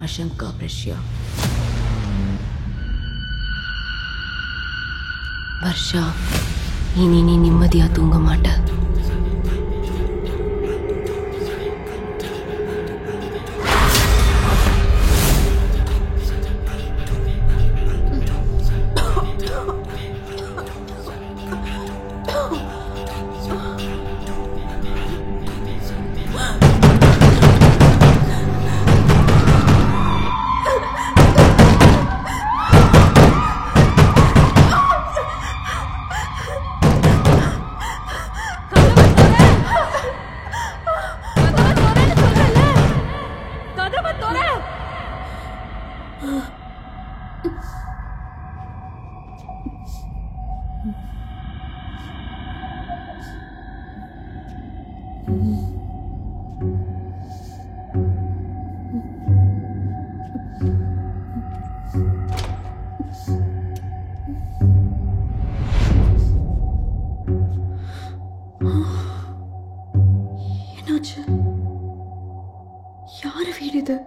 அசங்கா பிரஷ்யா. வர்ஷா, இனி நீ நிம்மதியா தூங்க மாட்ட. என்னாச்சு? யாரு வீடு இது?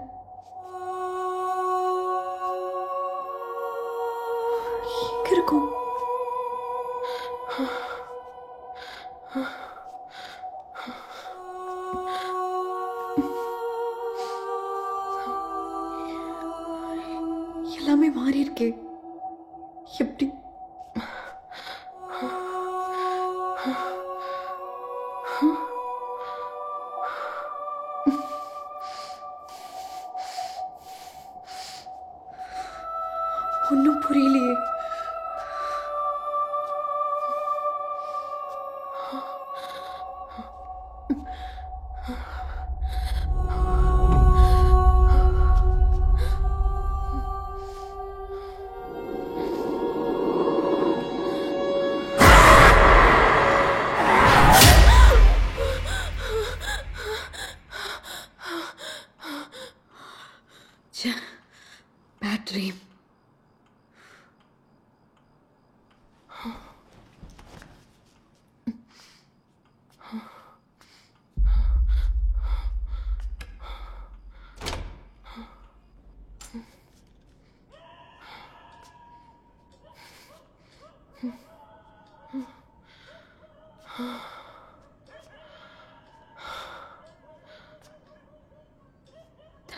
எங்க இருக்கும்? எல்லாமே மாறி இருக்கே. எப்படி? ஒன்னும் புரியலையே. Bad dream.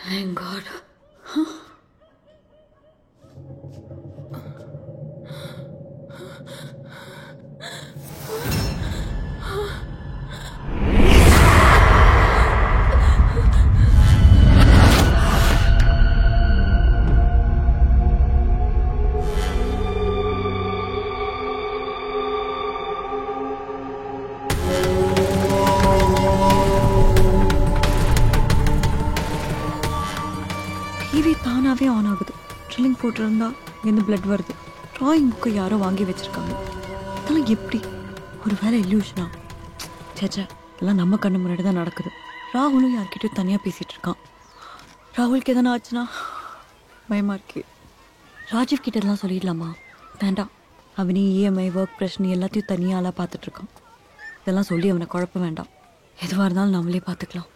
Thank God. TV தானாகவே ஆன் ஆகுது. ட்ரில்லிங் போட்டிருந்தா இங்கேருந்து பிளட் வருது. ட்ராயிங் புக்கை யாரோ வாங்கி வச்சுருக்காங்க. அதெல்லாம் எப்படி? ஒரு வேலை இல்லூஷனா? சேச்சா, எல்லாம் நம்ம கண்ணு முன்னாடி தான் நடக்குது. ராகுலும் யார்கிட்டயும் தனியாக பேசிகிட்டு இருக்கான். ராகுலுக்கு எதனா ஆச்சுன்னா பயமாக இருக்கு. ராஜீவ் கிட்ட இதெல்லாம் சொல்லிடலாமா? வேண்டாம். அவனே இஎம்ஐ ஒர்க் பிரச்சனை எல்லாத்தையும் தனியாலாம் பார்த்துட்ருக்கான். இதெல்லாம் சொல்லி அவனை குழப்ப வேண்டாம். எதுவாக இருந்தாலும் நம்மளே பார்த்துக்கலாம்.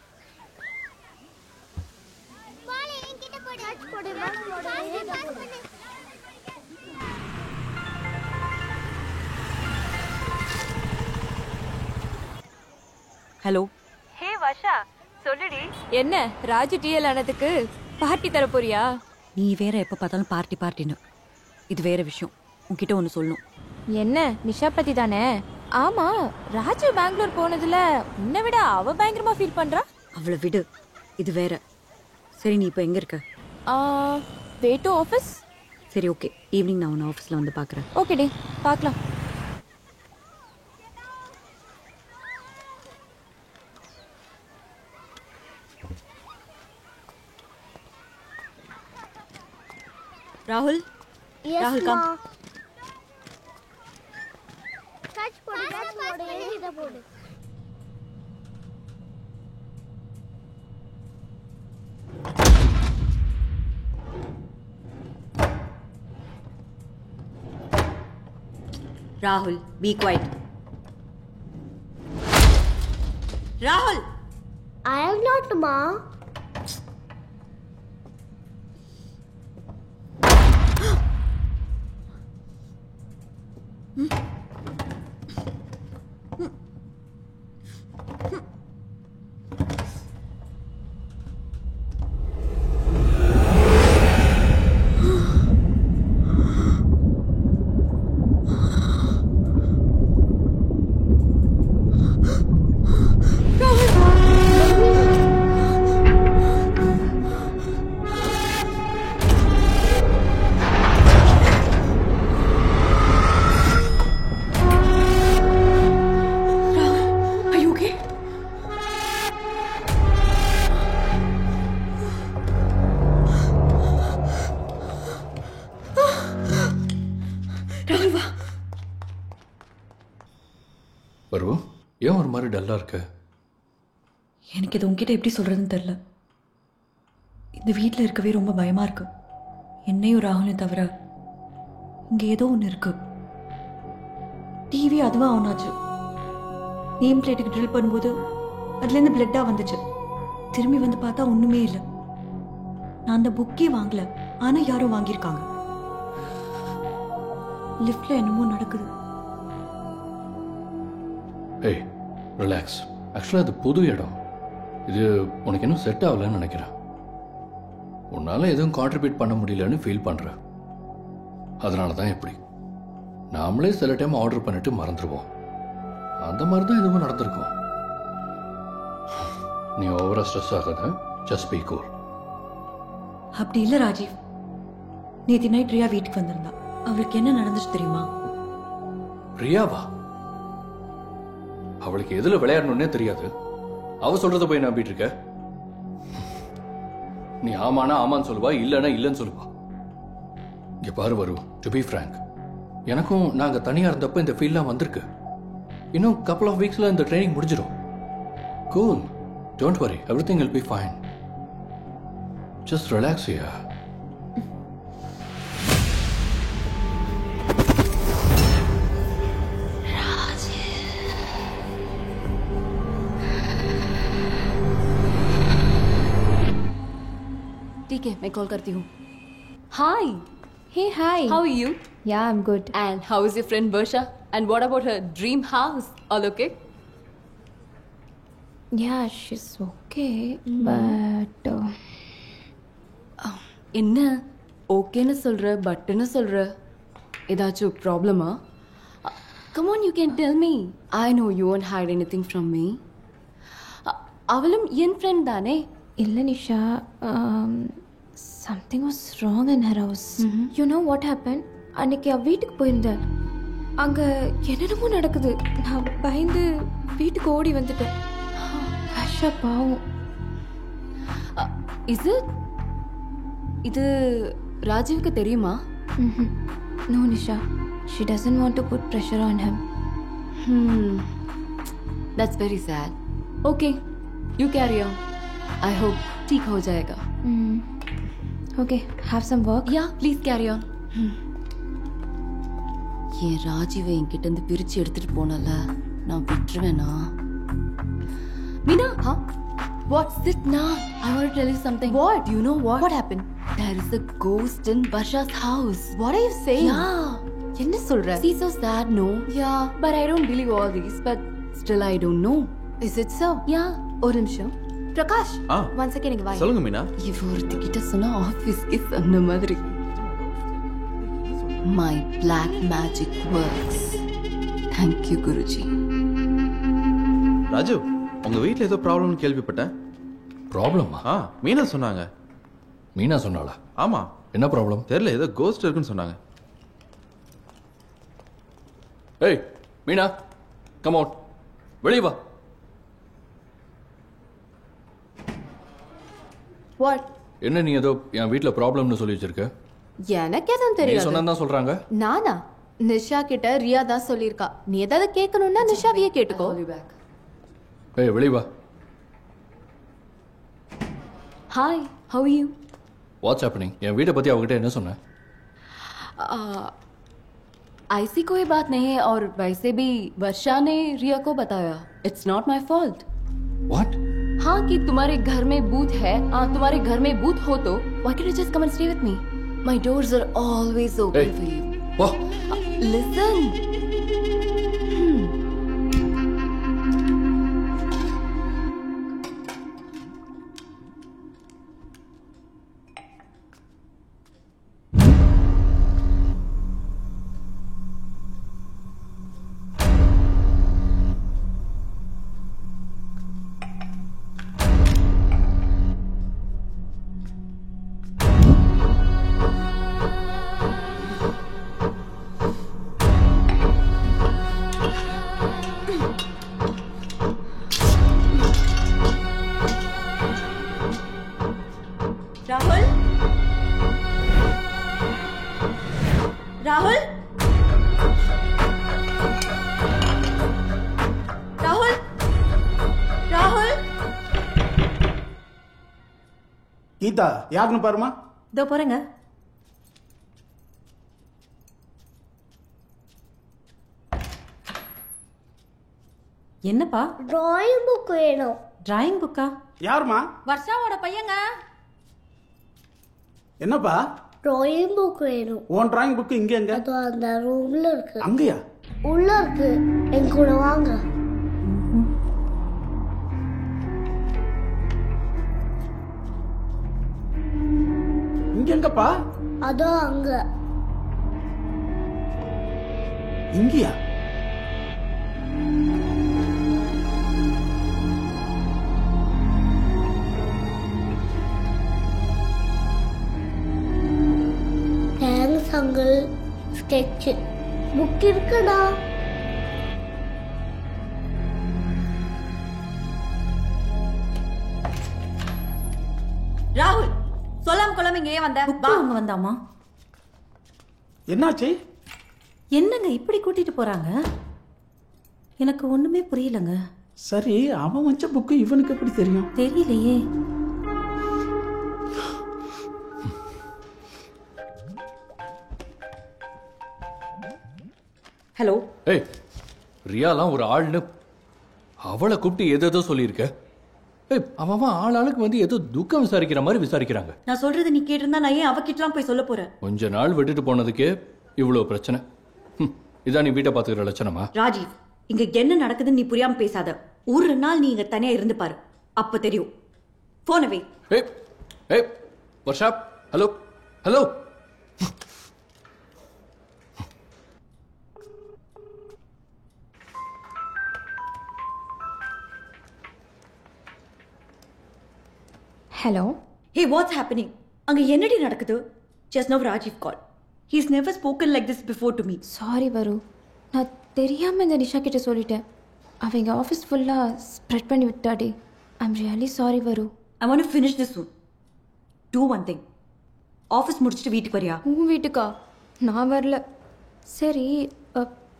ஹலோ. ஹே வர்ஷா, சொல்லுடி. என்ன ராஜு டிஎல் ஆனதுக்கு பார்ட்டி தர போறியா? நீ வேற எப்போ பார்த்தாலும் பார்ட்டி பார்ட்டின்னு. இது வேற விஷயம். உன்கிட்ட ஒன்று சொல்லணும். என்ன? நிஷா பத்தி தானே? ஆமா, ராஜு பெங்களூர் போனதுல உன்னை விட அவ பயங்கரமா ஃபீல் பண்றா. அவளை விடு, இது வேற. சரி, நீ இப்போ எங்கே இருக்க? Way to office. சரி, ஓகே. ஈவினிங் நான் உன்னை ஆஃபீஸில் வந்து பார்க்குறேன். ஓகே டி, பார்க்கலாம். ராகுல், ராகுல் come. Rahul, be quiet. Rahul! I am not, Ma. வருவோம், ஏன் ஒரு மாதிரி டல்லாக இருக்க? எனக்கு இது உங்ககிட்ட எப்படி சொல்கிறதுன்னு தெரில. இந்த வீட்டில் இருக்கவே ரொம்ப பயமாக இருக்கு. என்னையும் ராகுலையும் தவிர இங்கே ஏதோ ஒன்று இருக்கு. டிவி அதுவாக ஆன் ஆச்சு. நேம் பிளேட்டுக்கு ட்ரில் பண்ணும்போது அதுலேருந்து பிளட்டாக வந்துச்சு. திரும்பி வந்து பார்த்தா ஒன்றுமே இல்லை. நான் அந்த புக்கே வாங்கல, ஆனால் யாரோ வாங்கியிருக்காங்க. லிஃப்ட்ல என்னமோ நடக்குது. ஏய் ரிலாக்ஸ். ஆக்சுவலாக இது புது இடம். இது உனக்கு இன்னும் செட் ஆகலன்னு நினைக்கிறேன். உன்னால் எதுவும் கான்ட்ரிபியூட் பண்ண முடியலன்னு ஃபீல் பண்ணுறேன். அதனால தான் இப்படி. நாமளே சில டைம் ஆர்டர் பண்ணிட்டு மறந்துடுவோம். அந்த மாதிரி தான் எதுவும் நடந்திருக்கும். நீ ஓவரா ஸ்ட்ரெஸ் ஆகாத, ஜஸ்ட் பீ கூல். அப்படி இல்லை ராஜீவ். நேற்று நைட் ரியா வீட்டுக்கு வந்திருந்தா. அவளுக்கு என்ன நடந்துச்சு தெரியுமா? ரியாவா? அவளுக்கு எதுல விளையாடணும்னே தெரியாது. அவ சொல்றத போய் நம்பிட்டு இருக்க? நீ ஆமானா ஆமான்னு சொல்லுவா, இல்லைன்னா இல்லைன்னு சொல்லுவா. இங்க பாரு வரு, டு பி ஃப்ராங்க், எனக்கும் நாங்க தனியா இருந்தப்ப இந்த ஃபீல்லாம் வந்திருக்கு. இன்னும் கப்பல் ஆஃப் வீக்ஸ்ல இந்த ட்ரைனிங் முடிஞ்சிடும். Cool, don't worry, everything will be fine. Just relax here. ठीक है, मैं कॉल करती हूँ. Hi. Hey, hi. How are you? Yeah, I'm good. And how is your friend Barsha? And what about her dream house? All okay? Yeah, she's okay, but என்ன ஓகேன்னு சொல்ற, பட்டுன்னு சொல்ற? ஏதாச்சும் ப்ராப்ளமா? Come on, you can tell me. I know you won't hide anything from me. அவளும் என் friend தானே? இல்ல Nisha, something was wrong in her house. You know what happened? அன்னைக்கு அவ வீட்டுக்கு போயிருந்தேன். அங்க என்னென்னமோ நடக்குது. நான் பயந்து வீட்டுக்கு ஓடி வந்துட்டேன். வர்ஷா பாவம். இது ராஜீவுக்கு தெரியுமா? No Nisha, she doesn't want to put pressure on him. That's very sad. Okay, you carry on. I hope ठीक हो जाएगा. Okay, have some work. Yeah, please carry on. ये ராஜீவை என்கிட்ட இருந்து பிரிச்சு எடுத்துட்டு போனல, நான் விட்டுருவேனா? Meena, what? Sit down. I want to tell you something. What? You know what? What happened? There is a ghost in Barsha's house. What are you saying? Yeah. என்ன சொல்ற? See, so sad, no? Yeah, but I don't believe all these. But still, I don't know. Is it so? Yeah. ஒரு நிமிஷம். Prakash, one second இங்க வா. சொல்லுங்க மீனா. இவர்த்தி கிட்ட சொன்னா ஆபீஸ்க்கு சொன்ன மாதிரி. My black magic works. Thank you, Guruji. Raju, உங்க வீட்ல ஏதோ ப்ராப்ளம்னு கேள்விப்பட்டேன். ப்ராப்ளமா? மீனா சொன்னாங்க. மீனா சொன்னாளா? ஆமா. என்ன ப்ராப்ளம்? தெரியல, ஏதோ கோஸ்ட் இருக்குன்னு சொன்னாங்க. ஏய் மீனா, கம் அவுட். வெளிய வா. What? என்ன நீ ஏதோ என் வீட்ல ப்ராப்ளம்னு சொல்லி வச்சிருக்க? எனக்கு எதுவும் நீ தெரியாது. சொன்னதா சொல்றாங்க. நானா? நிஷா கிட்ட ரியா தான் சொல்லிருக்கா. நீ ஏதாவது கேட்கணும்னா நிஷாவையே கேட்டுக்கோ. ஏய் வெளிய வா. Hi, how are you? What's happening? என் வீட்டை பத்தி அவகிட்ட என்ன சொன்ன? ऐसी कोई बात नहीं है और वैसे भी वर्षा ने रिया को बताया. It's not my fault. What? हाँ कि तुम्हारे घर में भूत है. तुम्हारे घर में भूत हो तो why can't you just come and stay with me? My doors are always open for you. What? Listen. Rahul, Rahul, Geetha யாருன்னு பாருமா. இதோ போறேங்க. என்னப்பா? டிராயிங் புக் வேணும். டிராயிங் புக்கா? யாருமா? வர்ஷாவோட பையங்க. என்னப்பா? டிராயிங் புக் வேணும். உன் டிராயிங் புக் இங்க எங்க? அது அந்த ரூம்ல இருக்கு. அங்கயா? உள்ள இருக்கு. என் கூட வாங்க. இங்க எங்கப்பா? அதோ அங்க. இங்கயா? Thanks uncle. ஸ்கெட்ச் புக் இருக்குடா. ராகுல் சொல்லாம கொள்ளாம இங்க ஏன் வந்த? அவங்க வந்தாமா? என்னாச்சு? என்னங்க இப்படி கூட்டிட்டு போறாங்க? எனக்கு ஒண்ணுமே புரியலங்க. சரி, அவன் வச்ச புக்கு இவனுக்கு எப்படி தெரியும்? தெரியலையே. ஹலோ. ஏய், ரியாலாம் ஒரு ஆள்னு அவளை கூப்பிட்டு ஏதேதோ சொல்லியிருக்க. ஏய், அவன் ஆளுக்கு வந்து ஏதோ துக்கம் விசாரிக்கிற மாதிரி விசாரிக்கிறாங்க. நான் சொல்றது நீ கேட்டிருந்தா நான் ஏன் அவகிட்டலாம் போய் சொல்ல போறேன்? கொஞ்ச நாள் விட்டுட்டு போனதுக்கே இவ்வளோ பிரச்சனை. இதான் நீ வீட்டை பார்த்துக்கிற லட்சணமா? ராஜீவ், இங்க என்ன நடக்குதுன்னு நீ புரியாம பேசாத. ஒரு நாள் நீ இங்க தனியா இருந்து பாரு, அப்ப தெரியும். போனவே. ஏய் ஏய் Varsha, hello hello. Hello. Hey, what's happening? அங்க என்னடி நடக்குது? Just now Rajiv called. He's never spoken like this before to me. Sorry வரு, நான் தெரியாமல் இந்த நிஷா கிட்ட சொல்லிட்டேன். அவங்க ஆஃபீஸ் ஃபுல்லாக ஸ்ப்ரெட் பண்ணி விட்டாடி. ஐம் ரியலி சாரி வரு. I want to finish this soon. Do one thing. Office முடிச்சுட்டு வீட்டுக்கு வரியா? உன் வீட்டுக்கா? நான் வரல. சரி,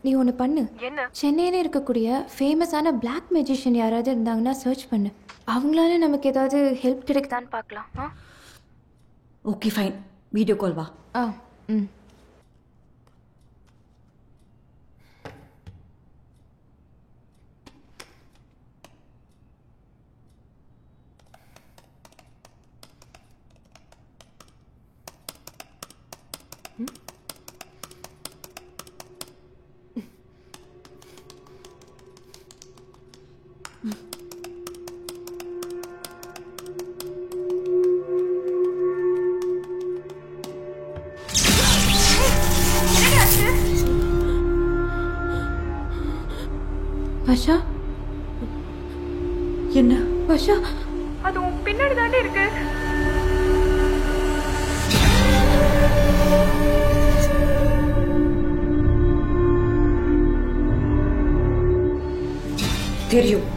நீ ஒன்று பண்ணு. என்ன? சென்னையில் இருக்கக்கூடிய ஃபேமஸான பிளாக் மேஜிஷியன் யாராவது இருந்தாங்கன்னா சர்ச் பண்ணு. அவங்களால நமக்கு ஏதாவது ஹெல்ப் கிடைக்குதான்னு பார்க்கலாம். ஓகே ஃபைன், வீடியோ கால் வா. ம். வர்ஷா, என்ன? வர்ஷா, அது உன் பின்னாடி தானே இருக்கு. தெரியும்,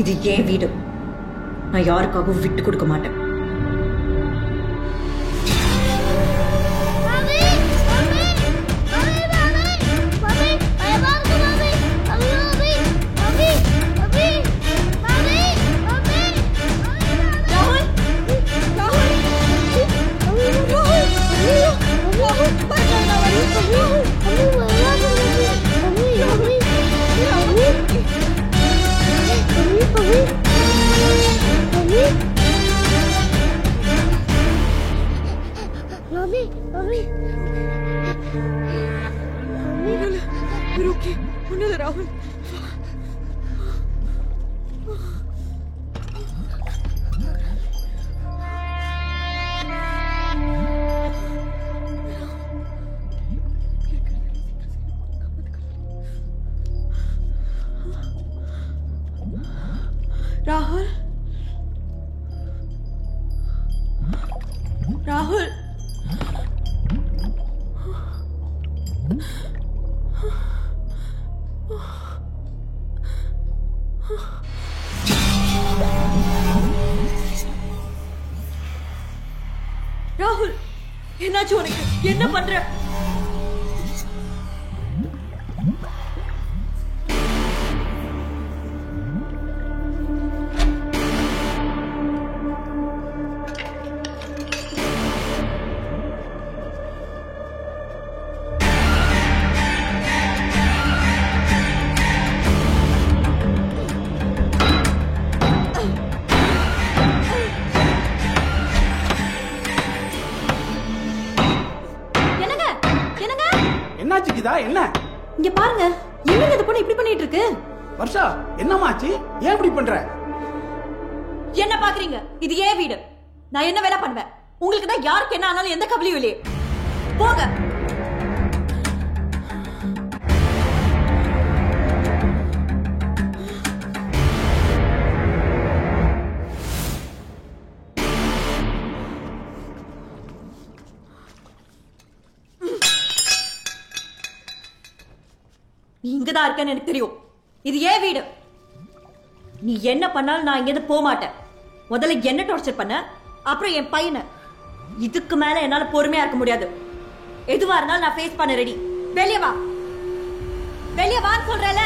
இது ஏன் வீடு. நான் யாருக்காகவும் விட்டு கொடுக்க மாட்டேன். राहुल, राहुल, राहुल, ராகுல், என்னாச்சு உனக்கு? என்ன பண்ற? என்னாச்சு கீதா? என்ன இங்க பாருங்க, என்னங்க இந்த பொண்ணு இப்படி பண்ணிட்டு இருக்கு? வர்ஷா, என்னமாச்சு? ஏன் இப்படி பண்ற? என்ன பாக்குறீங்க? இது ஏன் வீடு. நான் என்ன வேலை பண்ணுவேன்? உங்களுக்கு தான் யாருக்கு என்ன ஆனாலும் எந்த கவலையும் இல்லையே. போங்க. நீ இங்கதான் இருக்கேன்னு எனக்கு தெரியும். இது ஏன் வீடு. நீ என்ன பண்ணாலும் நான் இங்கிருந்து போக மாட்டேன். முதல்ல என்ன டார்ச்சர் பண்ண, அப்புறம் என் பையனை. இதுக்கு மேல என்னால பொறுமையா இருக்க முடியாது. எதுவா இருந்தாலும் நான் ஃபேஸ் பண்ண ரெடி. வெளியே வா, வெளியே வான்னு சொல்றேல.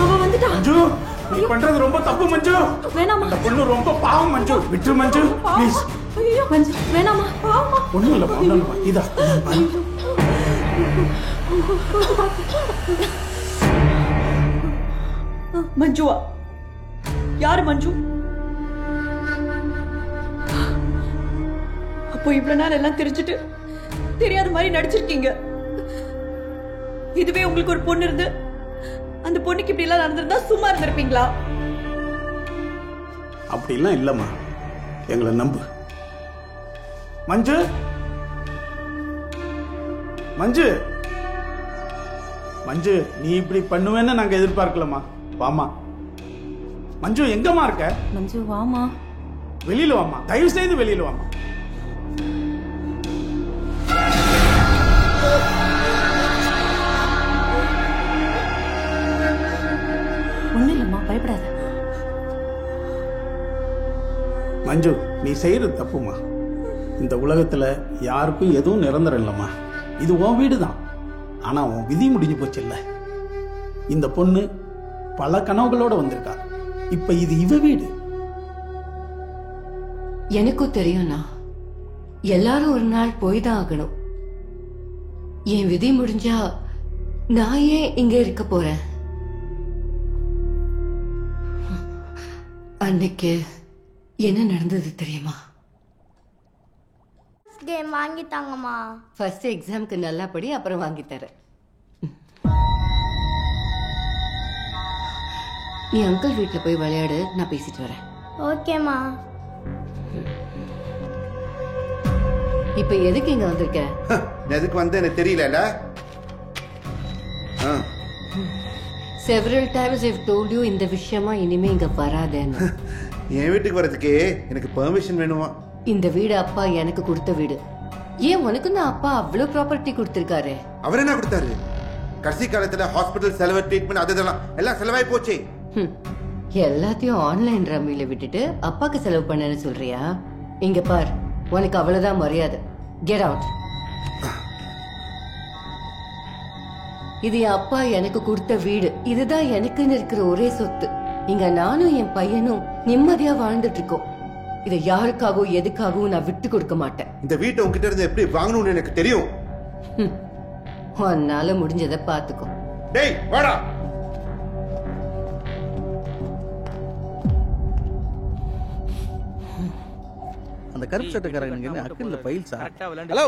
அவன் வந்துட்டான். மஞ்சு, நீ பண்றது ரொம்ப தப்பு மஞ்சு. வேணாமா. அந்த பொண்ணு ரொம்ப பாவம் மஞ்சு. விட்டு மஞ்சு ப்ளீஸ். ஐயோ மஞ்சு, வேணாமா. பாவமா. ஒண்ணும் இல்ல இதா. மஞ்சுவா? யாரு மஞ்சு? அப்போ இவ்வளவு நேரம் எல்லாம் தெரிஞ்சுட்டு தெரியாத மாதிரி நடிச்சிருக்கீங்க. இதுவே உங்களுக்கு ஒரு பொண்ணு இருந்து அந்த பொண்ணுக்கு இப்படி எல்லாம் நடந்திருந்தா சும்மா இருந்திருப்பீங்களா? அப்படிலாம் இல்லம்மா, எங்களை நம்பு. மஞ்சு, மஞ்சு, மஞ்சு, நீ இப்படி பண்ணுவேன்னு நாங்க எதிர்பார்க்கலமா. வாமா. மஞ்சு, எங்கம்மா இருக்க? மஞ்சு வாமா. வெளியில வாமா, தயவு செய்து வெளியில வாமா. ஒண்ணும் இல்லம்மா, பயப்படாத. மஞ்சு, நீ செய்யறது தப்புமா. இந்த உலகத்துல யாருக்கும் எதுவும் நிரந்தரம் இல்லம்மா. இது உன் வீடு தான். ஆனா உன் விதி முடிஞ்சு போச்சு இல்ல. இந்த பொண்ணு பல கனவுகளோட வந்திருக்கா. இப்ப இது இவ வீடு. எனக்கும் தெரியும்னா எல்லாரும் ஒரு நாள் போய் தான் ஆகணும். என் விதி முடிஞ்சா நான் ஏன் இங்க இருக்க போறேன்? அன்னைக்கு என்ன நடந்தது தெரியுமா? கேம் வாங்கி தாங்கம்மா. ஃபர்ஸ்ட் எக்ஸாம்க்கு நல்லா படி, அப்புறம் வாங்கி தரேன். நீ அங்கிள் வீட்டுல போய் விளையாடு, நான் பேசிட்டு வரேன். ஓகேம்மா. இப்ப எதுக்கு இங்க வந்திருக்க? எதுக்கு வந்து எனக்கு தெரியல. Several times I've told you இந்த விஷயமா இனிமே இங்க வராதேன்னு. என் வீட்டுக்கு வரதுக்கு எனக்கு பெர்மிஷன் வேணுமா? இந்த வீடு அப்பா எனக்கு கொடுத்த வீடு. ஏன் உனக்கு தான் அப்பா அவ்வளவு ப்ராப்பர்ட்டி கொடுத்திருக்காரு. அவர் என்ன கொடுத்தாரு? கடைசி காலத்துல ஹாஸ்பிட்டல் செலவு, ட்ரீட்மெண்ட், அதெல்லாம் எல்லாம் செலவாய் போச்சு. எல்லாத்தையும் ஆன்லைன் ரம்மியில விட்டுட்டு அப்பாக்கு செலவு பண்ணேன்னு சொல்றியா? இங்க பார், உனக்கு அவ்வளவுதான் மரியாதை. Get out. இது என் அப்பா எனக்கு கொடுத்த வீடு. இதுதான் எனக்குன்னு இருக்கிற ஒரே சொத்து. இங்க நானும் என் பையனும் நிம்மதியா வாழ்ந்துட்டு இருக்கோம். இதை யாருக்காகவும் எதுக்காகவும் நான் விட்டு கொடுக்க மாட்டேன். இந்த வீட்டை உங்ககிட்ட இருந்து எப்படி வாங்கணும்னு எனக்கு தெரியும். உன்னால முடிஞ்சதை பாத்துக்கோ. டேய் வாடா. அந்த கருப்பு சட்டக்காரங்க என்ன அக்கல்ல ஃபைல்ஸா? ஹலோ,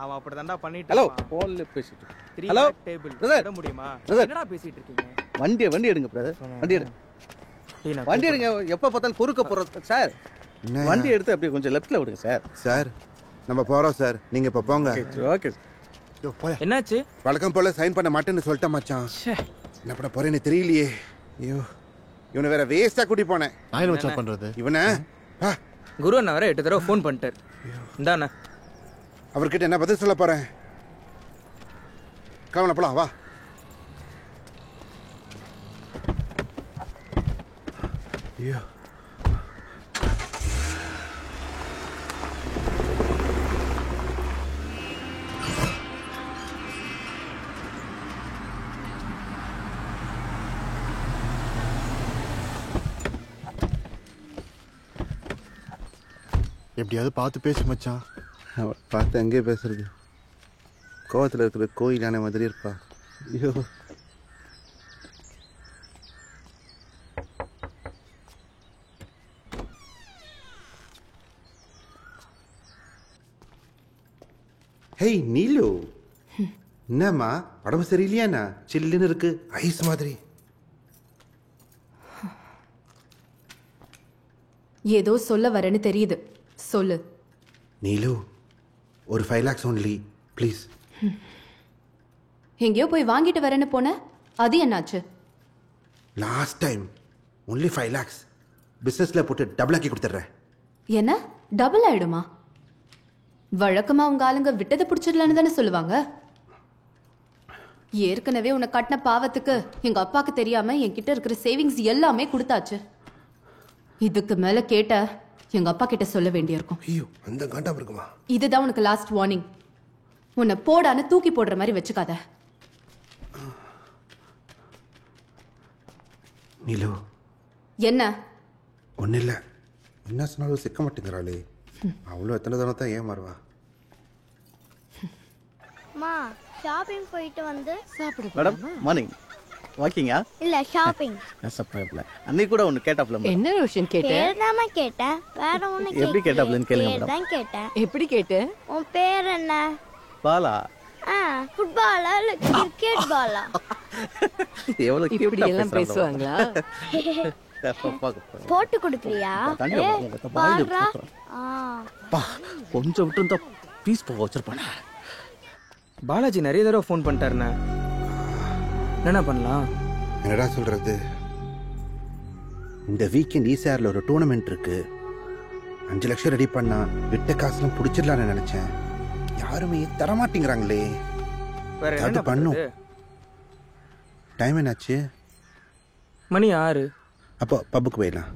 அவன் அப்படிதான்டா பண்ணிட்டு. ஹலோ, போன்ல பேசிட்டு. ஹலோ டேபிள் பிரதர், இட முடியுமா? பிரதர், என்னடா பேசிட்டு இருக்கீங்க? வண்டி எடுங்க பிரதர், வண்டி எடுங்க. வண்டி எடுங்க. எப்ப பார்த்தாலும் குறுக்க போறது சார். வண்டி எடுத்து அப்படியே கொஞ்சம் லெஃப்ட்ல விடுங்க சார். சார், நம்ம போறோம் சார். நீங்க இப்ப போங்க. ஓகே. என்னாச்சு? வழக்கம் போல சைன் பண்ண மாட்டேன்னு சொல்லிட்டேன் மச்சான். என்ன பண்ண போறேன்னு தெரியலையே. ஐயோ, இவனை வேற வேஸ்டா கூட்டி போனேன். நான் என்ன மச்சான் பண்றது? இவனை குரு அண்ணா வேற 8 தடவை ஃபோன் பண்ணிட்டார். இந்தாண்ணா. அவர்கிட்ட என்ன பதில் சொல்ல போறேன்? கிளம்பலாம், போலாம் வா. ஐயோ, எப்படியாவது பார்த்து பேசு மச்சான். பார்த்து எங்கே பேசுறது? கோவத்தில் இருக்கிற கோயில் யானை மாதிரி இருப்பா. ஐயோ ஹேய் நீலு, என்னம்மா உடம்பு சரியில்லையாண்ணா? சில்லுன்னு இருக்கு, ஐஸ் மாதிரி. ஏதோ சொல்ல வரேன்னு தெரியுது, சொல்லு. நீலு, ஒரு 5 lakhs only ப்ளீஸ். எங்கேயோ போய் வாங்கிட்டு வரேன்னு போன, அது என்னாச்சு? லாஸ்ட் டைம் only 5 lakhs பிஸ்னஸில் போட்டு டபுள் ஆக்கி கொடுத்துட்றேன். என்ன டபுள் ஆயிடுமா? வழக்கமா உங்க ஆளுங்க விட்டதை பிடிச்சிடலான்னு தானே சொல்லுவாங்க. ஏற்கனவே உன்னை கட்டின பாவத்துக்கு எங்க அப்பாக்கு தெரியாம என்கிட்ட இருக்கிற சேவிங்ஸ் எல்லாமே கொடுத்தாச்சு. இதுக்கு மேல கேட்ட எங்க அப்பா கிட்ட சொல்ல வேண்டியிருக்கும். ஐயோ, அந்த காண்டாம இருக்குமா? இதுதான் உனக்கு லாஸ்ட் வார்னிங். உன்னை போடான்னு தூக்கி போடுற மாதிரி வச்சுக்காத. நீலு, என்ன? ஒன்றும் இல்லை. என்ன சொன்னாலும் சிக்க மாட்டேங்கிறாளே. அவ்வளோ எத்தனை தடவை தான் ஏமாறுவா. அம்மா ஷாப்பிங் போயிட்டு வந்து சாப்பிடு. மேடம் மார்னிங் வாக்கிங்கா? இல்ல ஷாப்பிங். சப்பைப்ல அன்னைக்கு கூட ஒன்று கேட்டாப்ல. என்ன ரோஷன் கேட்ட? பேர்தாம்மா கேட்டேன், வேற ஒண்ணு கேட்கல. எப்படி கேட்டாப்லன்னு கேளுங்க மேடம். தான் கேட்டேன். எப்படி கேட்ட? உன் பேர் என்ன? பாலா. ஃபுட்பாலா இல்ல கிரிக்கெட் பாலா? எவ்வளவு இப்படி எல்லாம் பேசுவாங்களா? போட்டு கொடுக்கறியா? கொஞ்சம் விட்டு இருந்தா பீஸ் போக வச்சிருப்பானே. பாலாஜி நிறைய தடவை ஃபோன் பண்ணிட்டாருண்ணே. என்ன பண்ணலாம்? என்னடா சொல்றது? இந்த வீக்கெண்ட் ஈசிஆர்ல ஒரு டூர்னமெண்ட் இருக்கு. 5 லட்சம் ரெடி பண்ணா விட்ட காசுலாம் பிடிச்சிடலான்னு நினைச்சேன். யாருமே தரமாட்டேங்கிறாங்களே. அது பண்ணும். டைம் என்னாச்சு? மணி 6. அப்போ பப்புக்கு போயிடலாம்.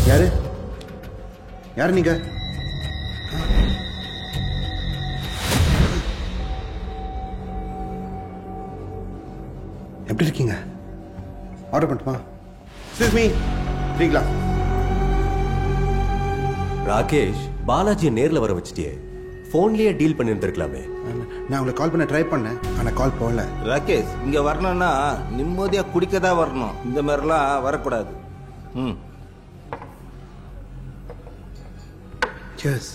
யாரு யாரு நீங்க? எப்படி இருக்கீங்க? ஆர்டர் பண்ணட்டுமா? Excuse me, 3 glass. ராகேஷ், பாலாஜியை நேரில் வர வச்சுட்டியே, ஃபோன்லேயே டீல் பண்ணியிருந்திருக்கலாமே. நான் உங்களை கால் பண்ண ட்ரை பண்ணேன், ஆனால் கால் போகல. ராகேஷ், இங்கே வரணும்னா நிம்மதியாக குடிக்க தான் வரணும். இந்த மாதிரிலாம் வரக்கூடாது. Cheers.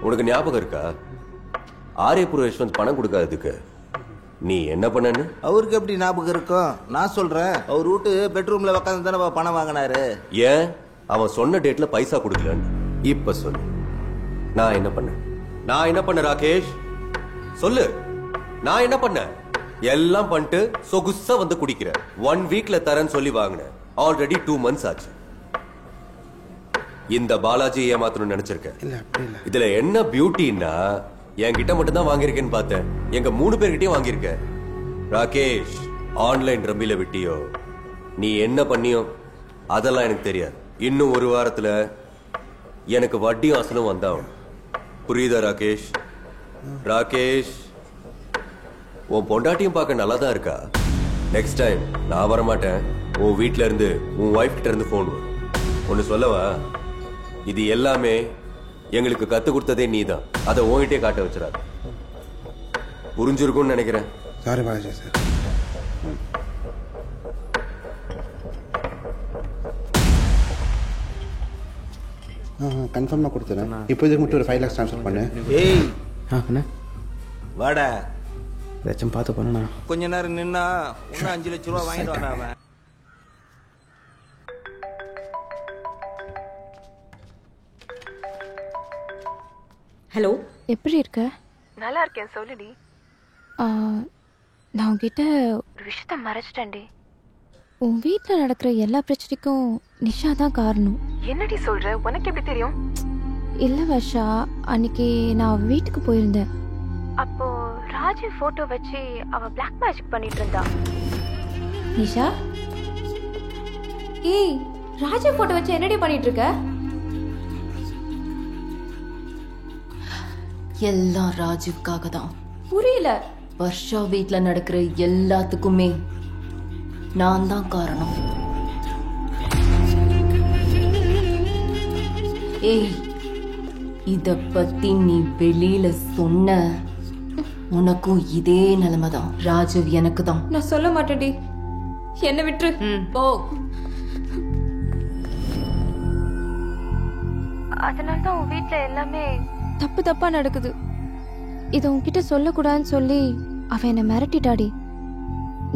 உனக்கு ஞாபகம் இருக்கா? ஆரியபுர யஷ்வந்த் பணம் கொடுக்காததுக்கு நீ என்ன பண்ணு? அவருக்கு எப்படி ஞாபகம் இருக்கும்? நான் சொல்றேன், அவர் வீட்டு பெட்ரூம்ல உட்காந்து தானே பணம் வாங்கினாரு. ஏன் அவன் சொன்ன டேட்ல பைசா கொடுக்கலன்னு இப்ப சொல்லு. நான் என்ன பண்ண? நான் என்ன பண்ண ராகேஷ்? சொல்லு, நான் என்ன பண்ண? எல்லாம் பண்ணிட்டு சொகுசா வந்து குடிக்கிற. 1 வீக்ல தரேன்னு சொல்லி வாங்கின. ஆல்ரெடி 2 months ஆச்சு. இந்த பாலாஜி ஏமாத்தணும்னு நினைச்சிருக்கேன். இதுல என்ன பியூட்டின்னா, என்கிட்ட மட்டும் தான் வாங்கியிருக்கேன்னு பார்த்தேன். எங்க 3 பேர்கிட்டயும் வாங்கியிருக்க. ராகேஷ், ஆன்லைன் ரம்பில விட்டியோ, நீ என்ன பண்ணியோ அதெல்லாம் எனக்கு தெரியாது. இன்னும் 1 வாரத்துல எனக்கு வட்டியும் அசலும் வந்தாகும். புரியுதா ராகேஷ்? ராகேஷ், உன் பொண்டாட்டியும் பார்க்க நல்லா தான் இருக்கா. நெக்ஸ்ட் டைம் நான் வரமாட்டேன். உன் வீட்டுல இருந்து உன் ஒய்ஃப் கிட்ட இருந்து போன் வரும். ஒன்னு சொல்லவா? இது எல்லாமே எங்களுக்கு கத்து கொடுத்ததே நீதான். அதை உன்கிட்டே காட்ட வச்சிடாது. புரிஞ்சிருக்கும்னு நினைக்கிறேன். Sorry Balaji sir. கன்ஃபார்மாக கொடுத்துறேன். இப்போ இதுக்கு மட்டும் ஒரு 5 lakhs ட்ரான்ஸ்ஃபர் பண்ணு. ஏய் அண்ணா வாடா, ஏதாச்சும் பார்த்து பண்ணண்ணா. கொஞ்ச நேரம் நின்னா இன்னும் 5 லட்சம் ரூபா வாங்கிட்டு வாடா அவன். ஹலோ, எப்படி இருக்க? நல்லா இருக்கேன், சொல்லுடி. நான் உங்ககிட்ட ஒரு விஷயத்த மறைச்சிட்டேன்டி. உன் வீட்டில் நடக்கிற எல்லா பிரச்சனைக்கும் நிஷா தான் காரணம். என்னடி சொல்ற? உனக்கு எப்படி தெரியும்? இல்லை வர்ஷா, அன்னைக்கு நான் வீட்டுக்கு போயிருந்தேன். அப்போ ராஜீவ் போட்டோ வச்சு அவ பிளாக் மேஜிக் பண்ணிட்டு இருந்தா. நிஷா, ஏய், ராஜீவ் போட்டோ வச்சு என்னடி பண்ணிட்டு இருக்க? எல்லாம் ராஜீவ்காக தான். புரியல. வர்ஷா வீட்ல நடக்கிற எல்லாத்துக்குமே நான் தான் காரணம். ஏய், இத பத்தி நீ வெளியில சொன்ன உனக்கும் இதே நிலைமைதான். ராஜீவ் எனக்கு தான். நான் சொல்ல மாட்டேன்டி, என்ன விட்டுரு. போ. அதனாலதான் உன் வீட்டுல எல்லாமே தப்பு தப்பா நடக்குது. இதை உன்கிட்ட சொல்லக்கூடாதுன்னு சொல்லி அவன் என்னை மிரட்டிட்டாடி.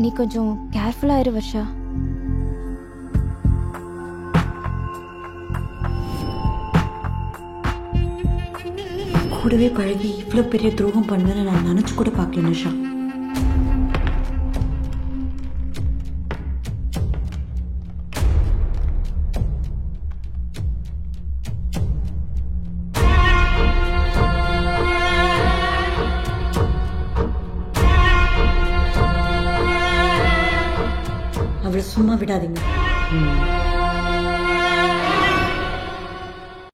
நீ கொஞ்சம் கேர்ஃபுல்லா இரு வர்ஷா. கூடவே பழகி இவ்வளோ பெரிய துரோகம் பண்ணுவேன்னு நான் நினச்சி கூட பார்க்கல நிஷா. அவளை சும்மா விடாதீங்க.